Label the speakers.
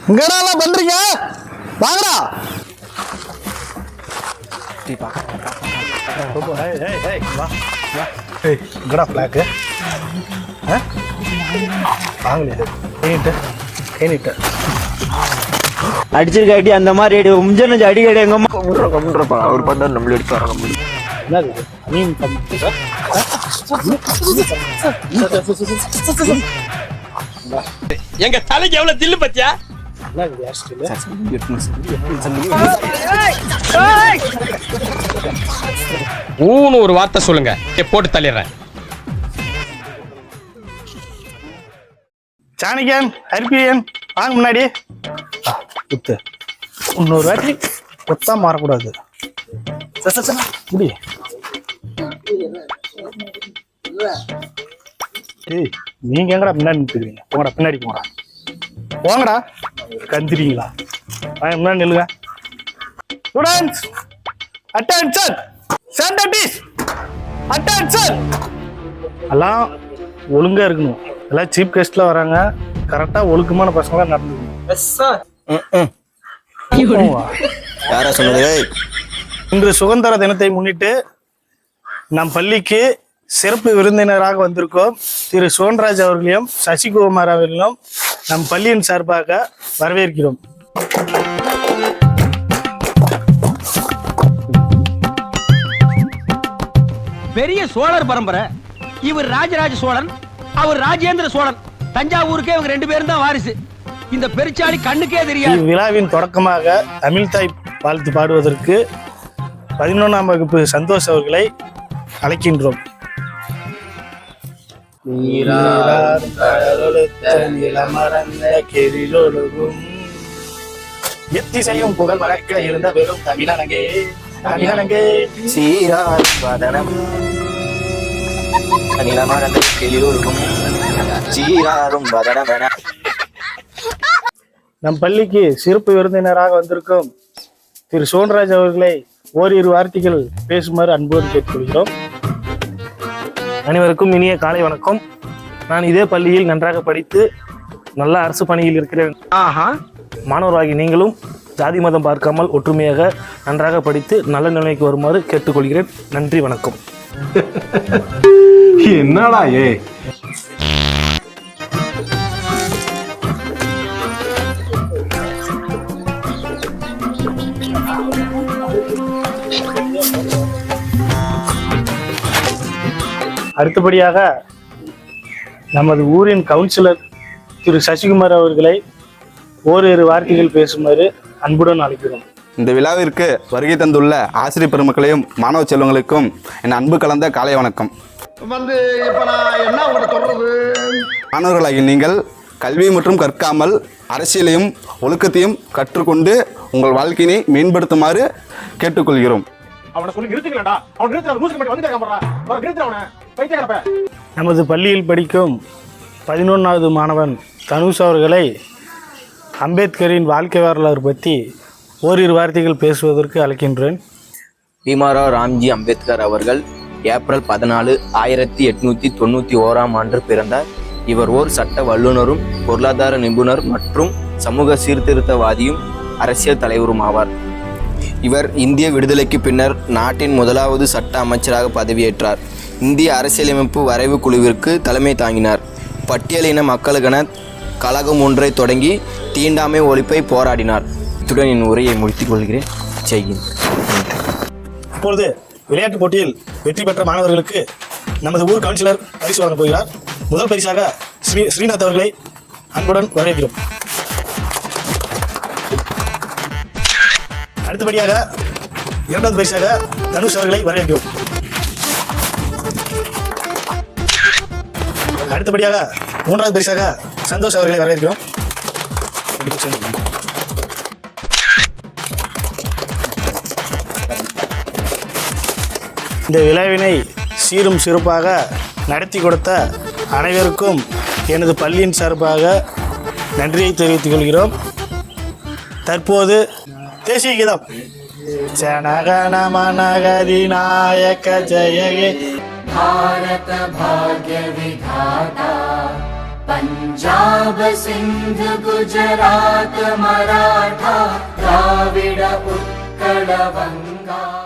Speaker 1: இங்கடாலாம் பண்றீங்க? வாங்கடா. இங்கடா பிளாக்கு வாங்கலையா? ஏனிட்டு
Speaker 2: அடிச்சிருக்காட்டி அந்த மாதிரி அடி முஞ்சனு அடி அடி எங்க அம்மா கம்முன்றப்பா அவர் பண்ண நம்மள எடுத்து வர முடியும்.
Speaker 3: எங்க தலைக்கு எவ்வளவு தில்லு பத்தியா? ஊன்னு ஒரு வார்த்தை சொல்லுங்க, போட்டு தள்ளிடுறேன்.
Speaker 1: சாணிக்கன் ஹரிப்பியன் வாங்க முன்னாடி குத்து. இன்னொரு வாட்டி கொத்தா மாறக்கூடாது. முடி ஏய், நீங்க எங்கடா பின்னாடி நின்றுக்கிறீங்க? போங்கடா, பின்னாடி போங்கடா. போங்கடா, கந்திரீங்களா? வாங்க முன்னாடி நில்லுங்க. Students attention, centres attention. எல்லாம் ஒழுங்கா இருக்கணும். எல்லாம் சீப் கெஸ்ட்ல வராங்க. கரெக்டா ஒழுக்கமான பசங்களா நடந்துக்கணும்.
Speaker 2: யாரா சொன்னது?
Speaker 1: இன்று சுதந்திர தினத்தை முன்னிட்டு நம் பள்ளிக்கு சிறப்பு விருந்தினராக வந்திருக்கோம் திரு சோன்ராஜ் அவர்களையும் சசிகுமார் அவர்களையும் நம் பள்ளியின் சார்பாக வரவேற்கிறோம்.
Speaker 3: பெரிய சோழர் பரம்பரை. இவர் ராஜராஜ சோழன், அவர் ராஜேந்திர சோழன். தஞ்சாவூருக்கே இவங்க 2 பேரும் தான் வாரிசு. இந்த பெருச்சாளி கண்ணுக்கே தெரியாது.
Speaker 1: இவ்விழாவின் தொடக்கமாக தமிழ் தாய் வாழ்த்து பாடுவதற்கு 11ஆம் வகுப்பு சந்தோஷ் அவர்களை அழைக்கின்றோம். எத்திசையும் புகழ் வழக்க இருந்த வெறும் தமிழனங்கே தமிழனங்கே
Speaker 2: சீராரும்
Speaker 1: நம் பள்ளிக்கு சிறப்பு விருந்தினராக வந்திருக்கும் திரு சோன்ராஜ் அவர்களை ஓரிரு வார்த்தைகள் பேசுமாறு அன்போடு கேட்டுக்கொள்கிறோம். அனைவருக்கும் இனிய காலை வணக்கம். நான் இதே பள்ளியில் நன்றாக படித்து நல்ல அரசு பணியில் இருக்கிறேன். மாணவராகி நீங்களும் ஜாதி மதம் பார்க்காமல் ஒற்றுமையாக நன்றாக படித்து நல்ல நிலைமைக்கு வருமாறு கேட்டுக்கொள்கிறேன். நன்றி, வணக்கம்.
Speaker 4: என்னடா ஏ
Speaker 1: அடுத்தபடியாக நமது ஊரின் கவுன்சிலர் திரு சசிகுமார் அவர்களை ஓரிரு வார்த்தைகள் பேசுமாறு அன்புடன் அழைக்கிறோம்.
Speaker 4: இந்த விழாவிற்கு வருகை தந்துள்ள ஆசிரியர் பெருமக்களையும் மாணவ செல்வங்களுக்கும் என் அன்பு கலந்த காலை வணக்கம். மாணவர்களாகிய நீங்கள் கல்வி மற்றும் கற்காமல் அரசியலையும் ஒழுக்கத்தையும் கற்றுக்கொண்டு உங்கள் வாழ்க்கையை மேம்படுத்துமாறு கேட்டுக்கொள்கிறோம்.
Speaker 1: நமது பள்ளியில் படிக்கும் 11வது மாணவன் தனுஷ் அவர்களை அம்பேத்கரின் வாழ்க்கை வரலாறு பற்றி ஓரிரு வார்த்தைகள் பேசுவதற்கு அழைக்கின்றேன்.
Speaker 2: பீமாராவ் ராம்ஜி அம்பேத்கர் அவர்கள் ஏப்ரல் 14, 1891 பிறந்தார். இவர் ஓர் சட்ட வல்லுநரும் பொருளாதார நிபுணர் மற்றும் சமூக சீர்திருத்தவாதியும் அரசியல் தலைவரும் ஆவார். இவர் இந்திய விடுதலைக்கு பின்னர் நாட்டின் முதலாவது சட்ட அமைச்சராக பதவியேற்றார். இந்திய அரசியலமைப்பு வரைவு குழுவிற்கு தலைமை தாங்கினார். பட்டியலின மக்களுக்கென கழகம் ஒன்றை தொடங்கி தீண்டாமை ஒழிப்பை போராடினார். இத்துடன் என் உரையை முடித்துக் கொள்கிறேன். ஜெய்ஹிந்த்.
Speaker 1: இப்பொழுது விளையாட்டுப் போட்டியில் வெற்றி பெற்ற மாணவர்களுக்கு நமது ஊர் கவுன்சிலர் பரிசு வழங்கப் போகிறார். முதல் பரிசாக ஸ்ரீநாத் அவர்களை அன்புடன் வரவேற்கிறோம். அடுத்தபடியாக 2வது பரிசாக தனுஷ் அவர்களை வரவேற்கிறோம். அடுத்தபடியாக 3வது பரிசாக சந்தோஷ் அவர்களை வரவேற்கிறோம். இந்த விழாவினை சீரும் சிறப்பாக நடத்தி கொடுத்த அனைவருக்கும் எனது பள்ளியின் சார்பாக நன்றியை தெரிவித்துக் கொள்கிறோம். தற்போது தேசிய கீதம் ஜனகண மனகதி நாயக ஜெய ஹே பாரத பாக்ய விதாதா
Speaker 5: पंजाब सिंध गुजरात मराठा द्राविड उत्कल बंगा।